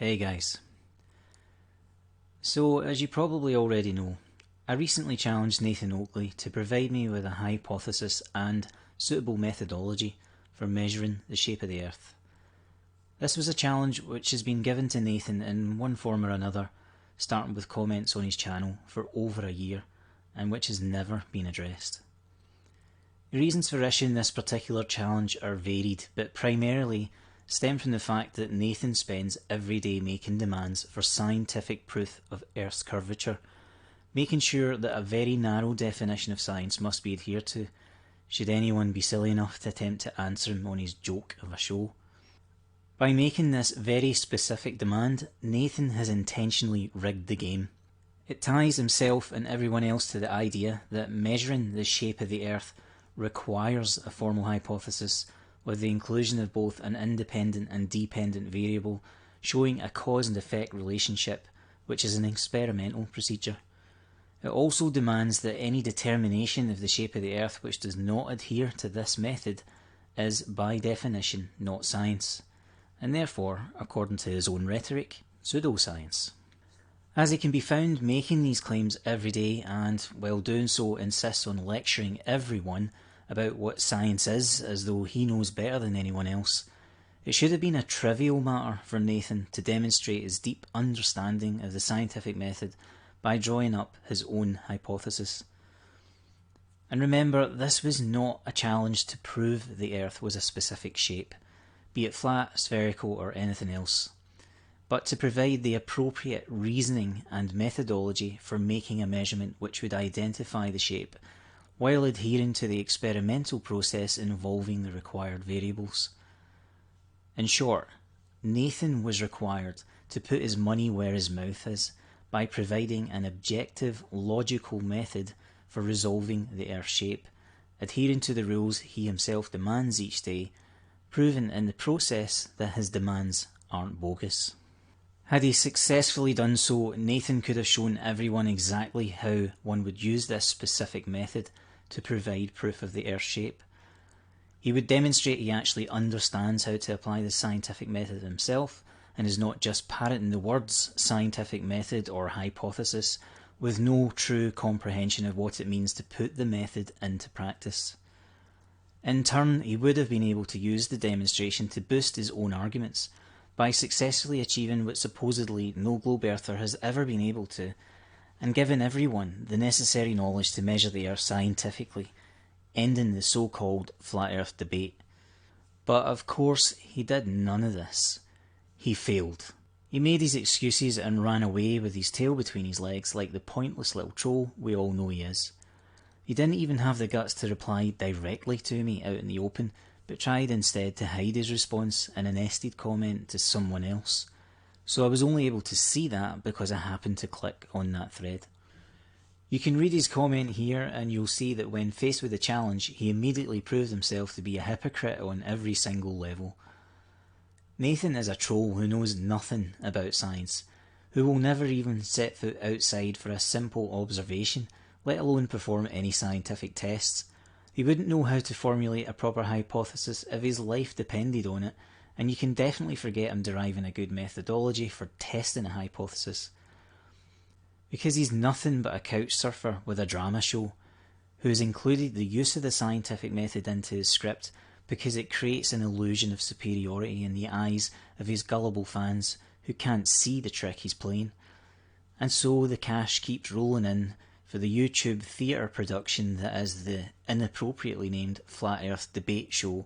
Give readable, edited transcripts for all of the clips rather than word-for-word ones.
Hey guys. So, as you probably already know, I recently challenged Nathan Oakley to provide me with a hypothesis and suitable methodology for measuring the shape of the Earth. This was a challenge which has been given to Nathan in one form or another, starting with comments on his channel for over a year, and which has never been addressed. The reasons for issuing this particular challenge are varied, but primarily stem from the fact that Nathan spends every day making demands for scientific proof of Earth's curvature, making sure that a very narrow definition of science must be adhered to, should anyone be silly enough to attempt to answer him on his joke of a show. By making this very specific demand, Nathan has intentionally rigged the game. It ties himself and everyone else to the idea that measuring the shape of the Earth requires a formal hypothesis with the inclusion of both an independent and dependent variable showing a cause and effect relationship, which is an experimental procedure. It also demands that any determination of the shape of the Earth which does not adhere to this method is, by definition, not science, and therefore, according to his own rhetoric, pseudoscience. As he can be found making these claims every day and, while doing so, insists on lecturing everyone about what science is as though he knows better than anyone else, it should have been a trivial matter for Nathan to demonstrate his deep understanding of the scientific method by drawing up his own hypothesis. And remember, this was not a challenge to prove the Earth was a specific shape, be it flat, spherical or anything else, but to provide the appropriate reasoning and methodology for making a measurement which would identify the shape while adhering to the experimental process involving the required variables. In short, Nathan was required to put his money where his mouth is by providing an objective, logical method for resolving the Earth's shape, adhering to the rules he himself demands each day, proving in the process that his demands aren't bogus. Had he successfully done so, Nathan could have shown everyone exactly how one would use this specific method to provide proof of the Earth's shape. He would demonstrate he actually understands how to apply the scientific method himself, and is not just parroting the words scientific method or hypothesis with no true comprehension of what it means to put the method into practice. In turn, he would have been able to use the demonstration to boost his own arguments by successfully achieving what supposedly no globe earther has ever been able to, and giving everyone the necessary knowledge to measure the Earth scientifically, ending the so-called flat Earth debate. But of course he did none of this. He failed. He made his excuses and ran away with his tail between his legs like the pointless little troll we all know he is. He didn't even have the guts to reply directly to me out in the open, but tried instead to hide his response in a nested comment to someone else. So I was only able to see that because I happened to click on that thread. You can read his comment here and you'll see that when faced with a challenge, he immediately proved himself to be a hypocrite on every single level. Nathan is a troll who knows nothing about science, who will never even set foot outside for a simple observation, let alone perform any scientific tests. He wouldn't know how to formulate a proper hypothesis if his life depended on it, and you can definitely forget him deriving a good methodology for testing a hypothesis. Because he's nothing but a couch surfer with a drama show, who has included the use of the scientific method into his script because it creates an illusion of superiority in the eyes of his gullible fans who can't see the trick he's playing. And so the cash keeps rolling in for the YouTube theatre production that is the inappropriately named Flat Earth Debate Show,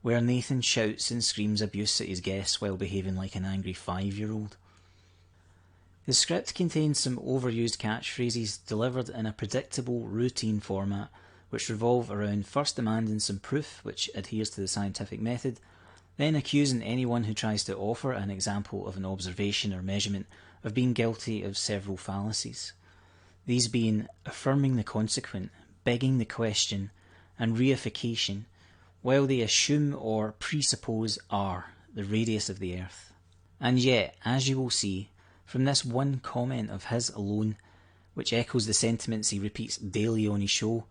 where Nathan shouts and screams abuse at his guests while behaving like an angry 5-year-old. The script contains some overused catchphrases delivered in a predictable, routine format which revolve around first demanding some proof which adheres to the scientific method, then accusing anyone who tries to offer an example of an observation or measurement of being guilty of several fallacies. These being affirming the consequent, begging the question, and reification, while they assume or presuppose r, the radius of the Earth. And yet, as you will see, from this one comment of his alone, which echoes the sentiments he repeats daily on his show,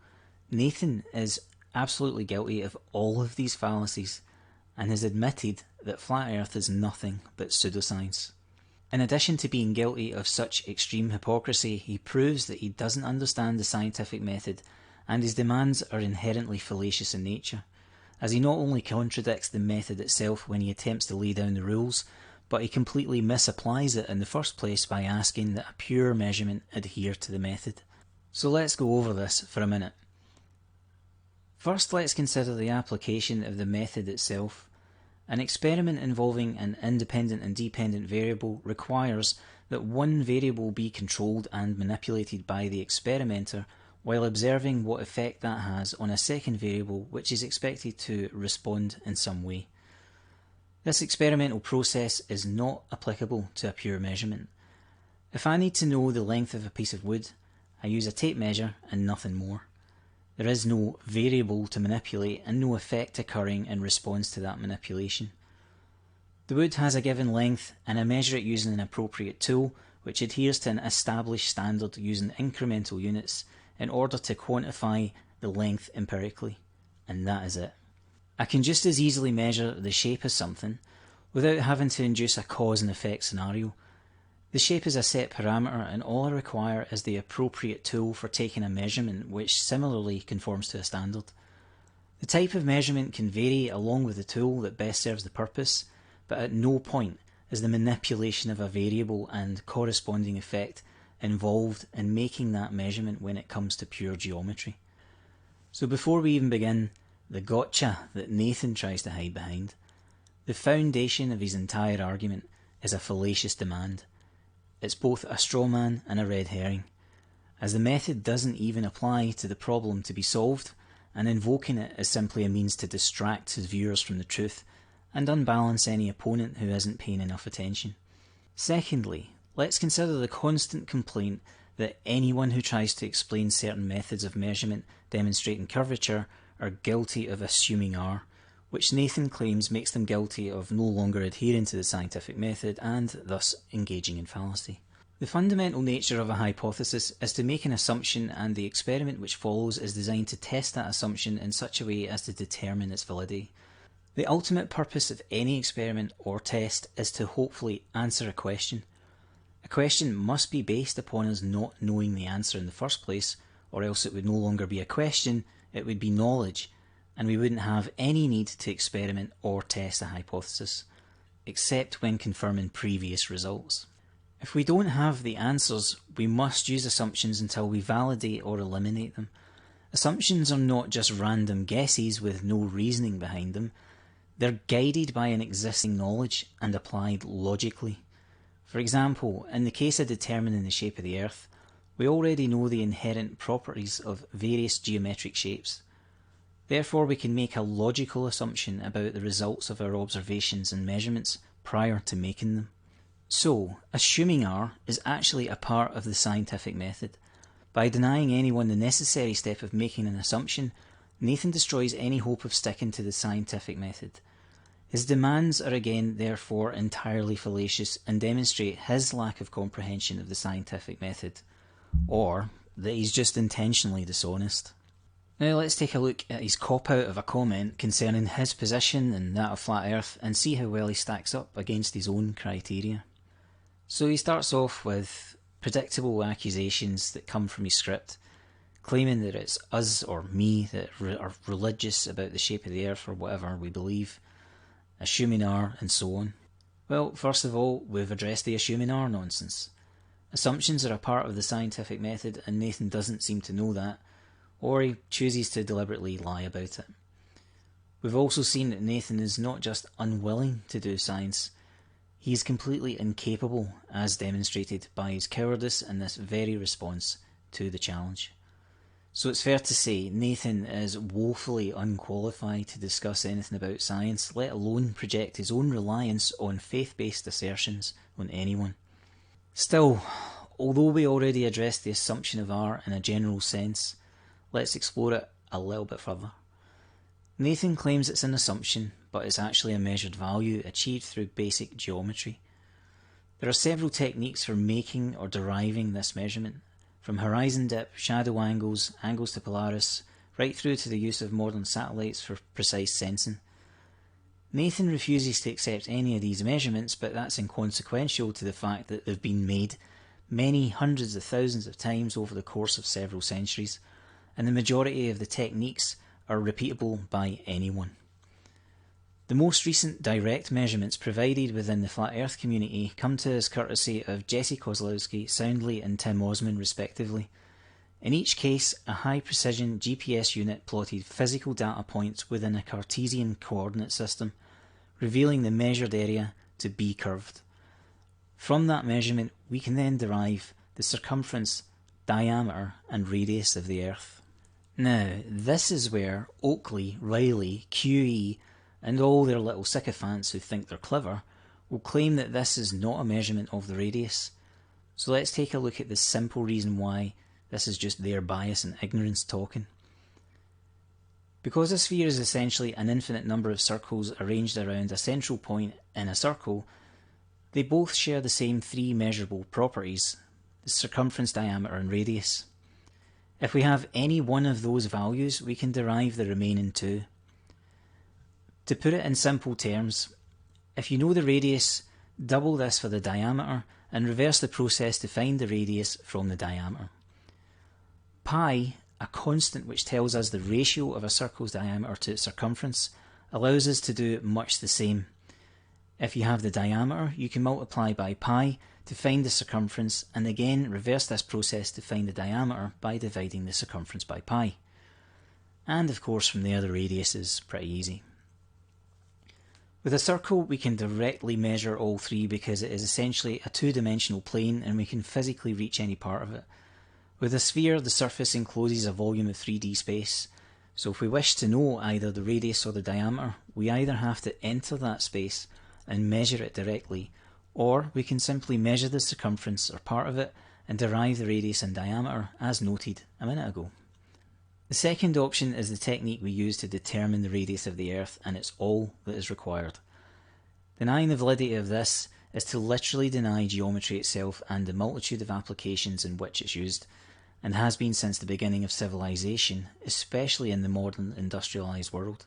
Nathan is absolutely guilty of all of these fallacies, and has admitted that flat Earth is nothing but pseudoscience. In addition to being guilty of such extreme hypocrisy, he proves that he doesn't understand the scientific method, and his demands are inherently fallacious in nature, as he not only contradicts the method itself when he attempts to lay down the rules, but he completely misapplies it in the first place by asking that a pure measurement adhere to the method. So let's go over this for a minute. First, let's consider the application of the method itself. An experiment involving an independent and dependent variable requires that one variable be controlled and manipulated by the experimenter while observing what effect that has on a second variable which is expected to respond in some way. This experimental process is not applicable to a pure measurement. If I need to know the length of a piece of wood, I use a tape measure and nothing more. There is no variable to manipulate and no effect occurring in response to that manipulation. The wood has a given length and I measure it using an appropriate tool which adheres to an established standard using incremental units in order to quantify the length empirically, and that is it. I can just as easily measure the shape of something without having to induce a cause and effect scenario. The shape is a set parameter and all I require is the appropriate tool for taking a measurement which similarly conforms to a standard. The type of measurement can vary along with the tool that best serves the purpose, but at no point is the manipulation of a variable and corresponding effect involved in making that measurement when it comes to pure geometry. So before we even begin, the gotcha that Nathan tries to hide behind, the foundation of his entire argument is a fallacious demand. It's both a straw man and a red herring, as the method doesn't even apply to the problem to be solved, and invoking it is simply a means to distract his viewers from the truth and unbalance any opponent who isn't paying enough attention. Secondly, let's consider the constant complaint that anyone who tries to explain certain methods of measurement demonstrating curvature are guilty of assuming R, which Nathan claims makes them guilty of no longer adhering to the scientific method and thus engaging in fallacy. The fundamental nature of a hypothesis is to make an assumption, and the experiment which follows is designed to test that assumption in such a way as to determine its validity. The ultimate purpose of any experiment or test is to hopefully answer a question. A question must be based upon us not knowing the answer in the first place, or else it would no longer be a question, it would be knowledge, and we wouldn't have any need to experiment or test a hypothesis, except when confirming previous results. If we don't have the answers, we must use assumptions until we validate or eliminate them. Assumptions are not just random guesses with no reasoning behind them, they're guided by an existing knowledge and applied logically. For example, in the case of determining the shape of the Earth, we already know the inherent properties of various geometric shapes. Therefore, we can make a logical assumption about the results of our observations and measurements prior to making them. So, assuming R is actually a part of the scientific method. By denying anyone the necessary step of making an assumption, Nathan destroys any hope of sticking to the scientific method. His demands are again therefore entirely fallacious and demonstrate his lack of comprehension of the scientific method, or that he's just intentionally dishonest. Now let's take a look at his cop-out of a comment concerning his position and that of Flat Earth and see how well he stacks up against his own criteria. So he starts off with predictable accusations that come from his script, claiming that it's us or me that are religious about the shape of the Earth or whatever we believe, assuming R and so on. Well, first of all, we've addressed the assuming R nonsense. Assumptions are a part of the scientific method and Nathan doesn't seem to know that, or he chooses to deliberately lie about it. We've also seen that Nathan is not just unwilling to do science, he is completely incapable, as demonstrated by his cowardice in this very response to the challenge. So it's fair to say Nathan is woefully unqualified to discuss anything about science, let alone project his own reliance on faith-based assertions on anyone. Still, although we already addressed the assumption of R in a general sense, let's explore it a little bit further. Nathan claims it's an assumption, but it's actually a measured value achieved through basic geometry. There are several techniques for making or deriving this measurement, from horizon dip, shadow angles, angles to Polaris, right through to the use of modern satellites for precise sensing. Nathan refuses to accept any of these measurements, but that's inconsequential to the fact that they've been made many hundreds of thousands of times over the course of several centuries, and the majority of the techniques are repeatable by anyone. The most recent direct measurements provided within the Flat Earth community come to us courtesy of Jesse Kozlowski, Soundly and Tim Osman respectively. In each case, a high-precision GPS unit plotted physical data points within a Cartesian coordinate system, revealing the measured area to be curved. From that measurement, we can then derive the circumference, diameter and radius of the Earth. Now, this is where Oakley, Riley, QE and all their little sycophants who think they're clever will claim that this is not a measurement of the radius. So let's take a look at the simple reason why this is just their bias and ignorance talking. Because a sphere is essentially an infinite number of circles arranged around a central point in a circle, they both share the same three measurable properties: the circumference, diameter and radius. If we have any one of those values, we can derive the remaining two. To put it in simple terms, if you know the radius, double this for the diameter and reverse the process to find the radius from the diameter. Pi, a constant which tells us the ratio of a circle's diameter to its circumference, allows us to do much the same. If you have the diameter, you can multiply by pi to find the circumference and again reverse this process to find the diameter by dividing the circumference by pi. And of course from there the radius is pretty easy. With a circle we can directly measure all three because it is essentially a two-dimensional plane and we can physically reach any part of it. With a sphere, the surface encloses a volume of 3D space, so if we wish to know either the radius or the diameter, we either have to enter that space and measure it directly, or we can simply measure the circumference or part of it and derive the radius and diameter as noted a minute ago. The second option is the technique we use to determine the radius of the Earth, and it's all that is required. Denying the validity of this is to literally deny geometry itself and the multitude of applications in which it's used, and has been since the beginning of civilization, especially in the modern industrialised world.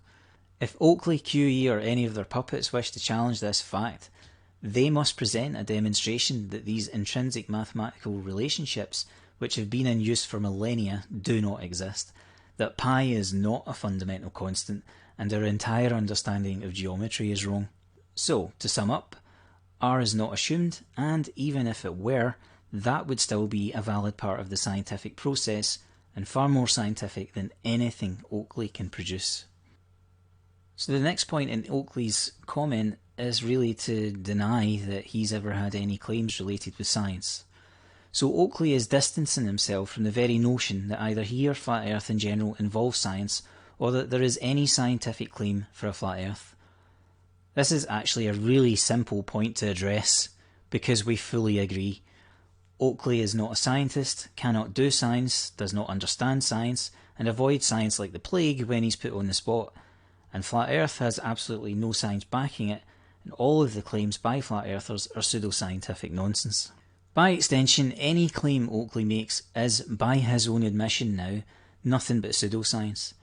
If Oakley, QE or any of their puppets wish to challenge this fact, they must present a demonstration that these intrinsic mathematical relationships, which have been in use for millennia, do not exist, that pi is not a fundamental constant, and our entire understanding of geometry is wrong. So, to sum up, R is not assumed, and even if it were, that would still be a valid part of the scientific process, and far more scientific than anything Oakley can produce. So the next point in Oakley's comment is really to deny that he's ever had any claims related with science. So Oakley is distancing himself from the very notion that either he or Flat Earth in general involves science, or that there is any scientific claim for a Flat Earth. This is actually a really simple point to address, because we fully agree. Oakley is not a scientist, cannot do science, does not understand science, and avoids science like the plague when he's put on the spot. And Flat Earth has absolutely no science backing it, and all of the claims by Flat Earthers are pseudoscientific nonsense. By extension, any claim Oakley makes is, by his own admission now, nothing but pseudoscience.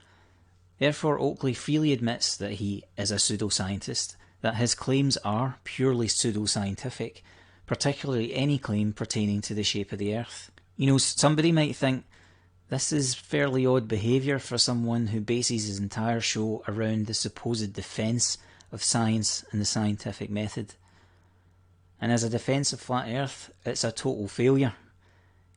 Therefore, Oakley freely admits that he is a pseudoscientist, that his claims are purely pseudoscientific, particularly any claim pertaining to the shape of the Earth. You know, somebody might think, this is fairly odd behaviour for someone who bases his entire show around the supposed defence of science and the scientific method. And as a defence of Flat Earth, it's a total failure.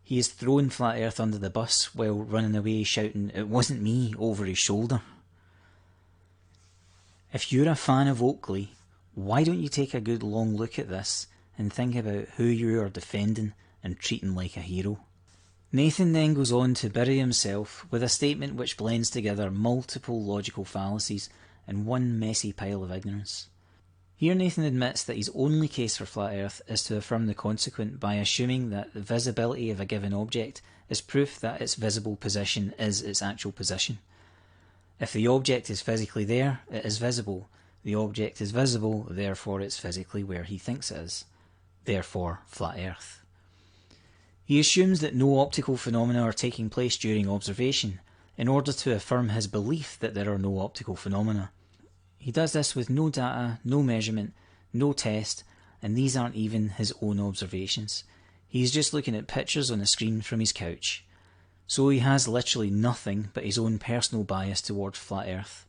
He has thrown Flat Earth under the bus while running away shouting, "It wasn't me," over his shoulder. If you're a fan of Oakley, why don't you take a good long look at this and think about who you are defending and treating like a hero? Nathan then goes on to bury himself with a statement which blends together multiple logical fallacies in one messy pile of ignorance. Here Nathan admits that his only case for Flat Earth is to affirm the consequent by assuming that the visibility of a given object is proof that its visible position is its actual position. If the object is physically there, it is visible. The object is visible, therefore it's physically where he thinks it is. Therefore, Flat Earth. He assumes that no optical phenomena are taking place during observation, in order to affirm his belief that there are no optical phenomena. He does this with no data, no measurement, no test, and these aren't even his own observations. He's just looking at pictures on a screen from his couch. So he has literally nothing but his own personal bias towards flat Earth.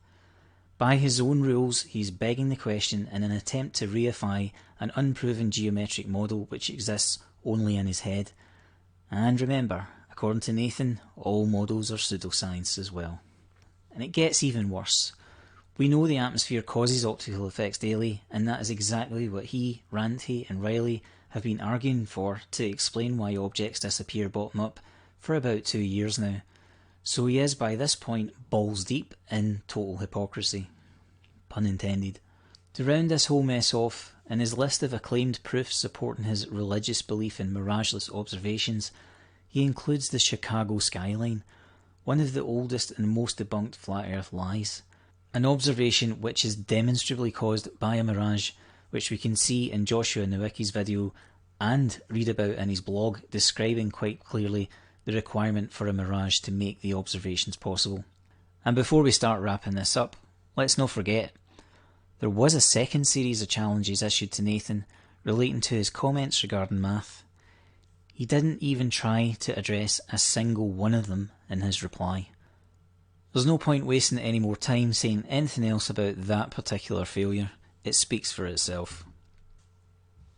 By his own rules, he's begging the question in an attempt to reify an unproven geometric model which exists only in his head. And remember, according to Nathan, all models are pseudoscience as well. And it gets even worse. We know the atmosphere causes optical effects daily, and that is exactly what he, Ranty and Riley have been arguing for to explain why objects disappear bottom up for about 2 years now. So he is by this point balls deep in total hypocrisy. Pun intended. To round this whole mess off, in his list of acclaimed proofs supporting his religious belief in mirageless observations, he includes the Chicago skyline, one of the oldest and most debunked flat earth lies. An observation which is demonstrably caused by a mirage, which we can see in Joshua Nowicki's video and read about in his blog, describing quite clearly the requirement for a mirage to make the observations possible. And before we start wrapping this up, let's not forget, there was a second series of challenges issued to Nathan relating to his comments regarding math. He didn't even try to address a single one of them in his reply. There's no point wasting any more time saying anything else about that particular failure. It speaks for itself.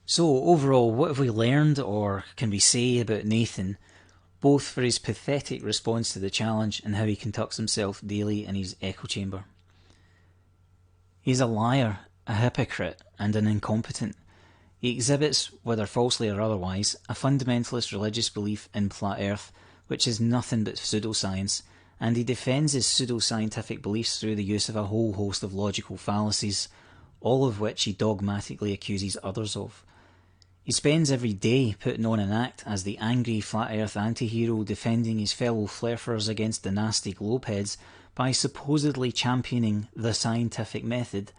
So overall, what have we learned or can we say about Nathan, both for his pathetic response to the challenge and how he conducts himself daily in his echo chamber? He's a liar, a hypocrite, and an incompetent. He exhibits, whether falsely or otherwise, a fundamentalist religious belief in flat earth, which is nothing but pseudoscience, and he defends his pseudoscientific beliefs through the use of a whole host of logical fallacies, all of which he dogmatically accuses others of. He spends every day putting on an act as the angry flat earth anti-hero, defending his fellow flairfers against the nasty globeheads by supposedly championing the scientific method,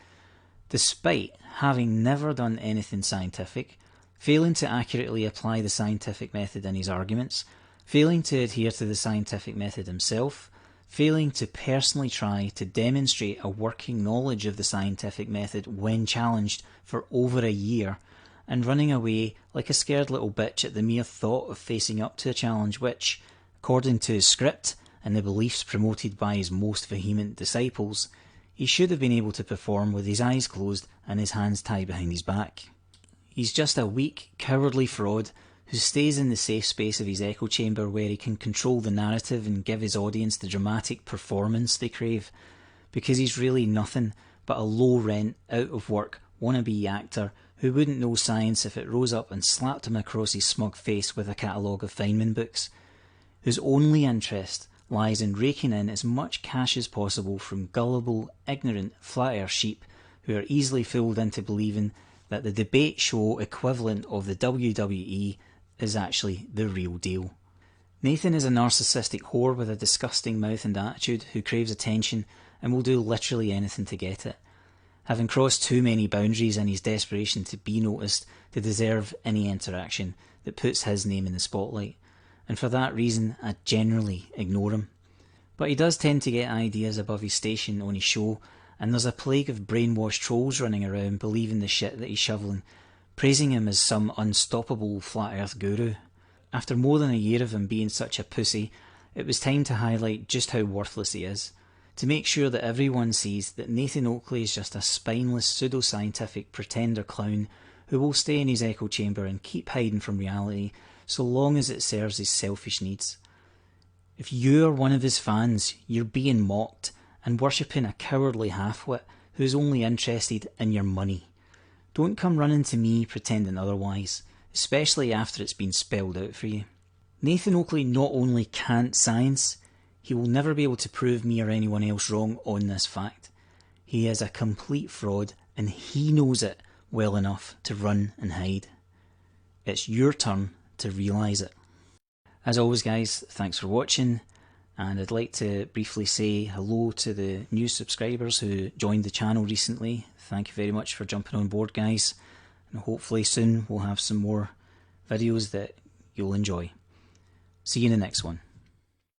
despite having never done anything scientific, failing to accurately apply the scientific method in his arguments, failing to adhere to the scientific method himself, failing to personally try to demonstrate a working knowledge of the scientific method when challenged for over a year, and running away like a scared little bitch at the mere thought of facing up to a challenge which, according to his script and the beliefs promoted by his most vehement disciples, he should have been able to perform with his eyes closed and his hands tied behind his back. He's just a weak, cowardly fraud who stays in the safe space of his echo chamber where he can control the narrative and give his audience the dramatic performance they crave, because he's really nothing but a low-rent, out-of-work, wannabe actor who wouldn't know science if it rose up and slapped him across his smug face with a catalogue of Feynman books, whose only interest lies in raking in as much cash as possible from gullible, ignorant, flat-earth sheep who are easily fooled into believing that the debate show equivalent of the WWE is actually the real deal. Nathan is a narcissistic whore with a disgusting mouth and attitude who craves attention and will do literally anything to get it, having crossed too many boundaries in his desperation to be noticed to deserve any interaction that puts his name in the spotlight, and for that reason I generally ignore him. But he does tend to get ideas above his station on his show, and there's a plague of brainwashed trolls running around believing the shit that he's shoveling, praising him as some unstoppable flat earth guru. After more than a year of him being such a pussy, it was time to highlight just how worthless he is, to make sure that everyone sees that Nathan Oakley is just a spineless pseudoscientific pretender clown who will stay in his echo chamber and keep hiding from reality so long as it serves his selfish needs. If you're one of his fans, you're being mocked and worshipping a cowardly half-wit who's only interested in your money. Don't come running to me pretending otherwise, especially after it's been spelled out for you. Nathan Oakley not only can't science, he will never be able to prove me or anyone else wrong on this fact. He is a complete fraud and he knows it well enough to run and hide. It's your turn to realise it. As always guys, thanks for watching, and I'd like to briefly say hello to the new subscribers who joined the channel recently. Thank you very much for jumping on board guys, and hopefully soon we'll have some more videos that you'll enjoy. See you in the next one.